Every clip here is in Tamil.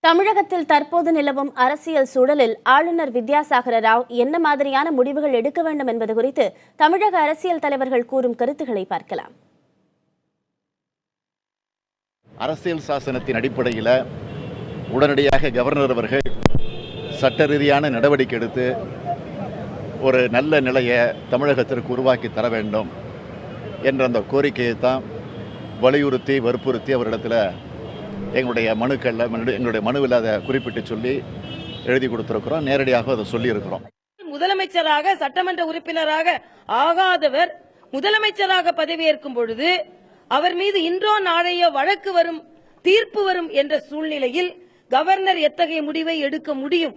தமிழகத்தில் தற்போது நிலவும் அரசியல் சூழலில் ஆளுநர் வித்யாசாகர ராவ் என்ன மாதிரியான முடிவுகள் எடுக்க வேண்டும் என்பது குறித்து தமிழக அரசியல் தலைவர்கள் கூறும் கருத்துக்களை பார்க்கலாம். அரசியல் சாசனத்தின் அடிப்படையில் உடனடியாக கவர்னர் அவர்கள் சட்ட ரீதியான நடவடிக்கை எடுத்து ஒரு நல்ல நிலையை தமிழகத்திற்கு உருவாக்கி தர வேண்டும் என்ற அந்த கோரிக்கையை தான் வற்புறுத்தி அவரிடத்தில் எங்களுடைய மனுவில் அதை குறிப்பிட்டு சொல்லி எழுதி கொடுத்திருக்கிறோம். நேரடியாக அதை சொல்லியிருக்கிறோம். முதலமைச்சராக சட்டமன்ற உறுப்பினராக ஆகாதவர் முதலமைச்சராக பதவியேற்கும் பொழுது அவர் மீது இன்றோ நாளையோ வழக்கு வரும், தீர்ப்பு வரும் என்ற சூழ்நிலையில் கவர்னர் எத்தகைய முடிவை எடுக்க முடியும்?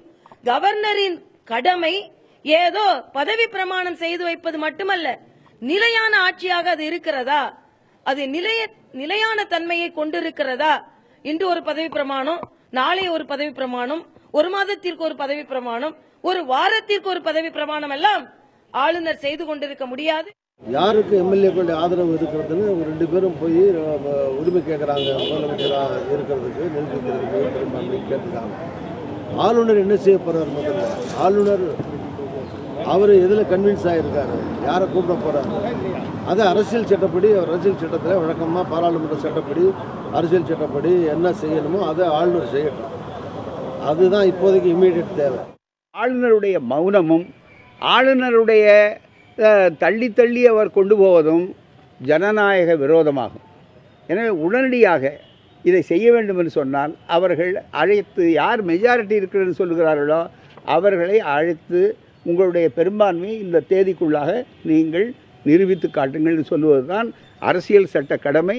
கவர்னரின் கடமை ஏதோ பதவி பிரமாணம் செய்து வைப்பது மட்டுமல்ல, நிலையான ஆட்சியாக அது இருக்கிறதா, அது நிலையான தன்மையை கொண்டிருக்கிறதா? இன்று ஒரு பதவி பிரமாணம், நாளை ஒரு பதவி பிரமாணம், ஒரு மாதத்திற்கு ஒரு பதவி பிரமாணம், ஒரு வாரத்திற்கு ஒரு பதவி பிரமாணம் எல்லாம் ஆளுநர் செய்து கொண்டிருக்க முடியாது. யாருக்கு எம்எல்ஏக்களுடைய ஆதரவு இருக்கிறதுன்னு ரெண்டு பேரும் போய் உரிமை கேட்குறாங்க. முதலமைச்சராக இருக்கிறதுக்கு நிரூபிக்கிறதுக்கு கேட்டுருக்காங்க. ஆளுநர் என்ன செய்ய போறாரு? முதல்ல ஆளுநர் அவர் எதில் கன்வின்ஸ் ஆகிருக்காரு, யாரை கூப்பிட போறாரு? அது அரசியல் சட்டப்படி, அரசியல் சட்டத்தில் வழக்கமாக பாராளுமன்ற சட்டப்படி அரசியல் சட்டப்படி என்ன செய்யணுமோ அதை ஆளுநர் செய்யட்டும். அதுதான் இப்போதைக்கு இம்மீடியட் தேவை. ஆளுநருடைய மௌனமும் ஆளுநருடைய தள்ளி தள்ளி அவர் கொண்டு போவதும் ஜனநாயக விரோதமாகும். எனவே உடனடியாக இதை செய்ய வேண்டும் என்று சொன்னால் அவர்கள் அழைத்து, யார் மெஜாரிட்டி இருக்கிறது சொல்லுகிறார்களோ அவர்களை அழைத்து உங்களுடைய பெரும்பான்மை இந்த தேதிக்குள்ளாக நீங்கள் நிரூபித்து காட்டுங்கள் சொல்லுவதுதான் அரசியல் சட்ட கடமை.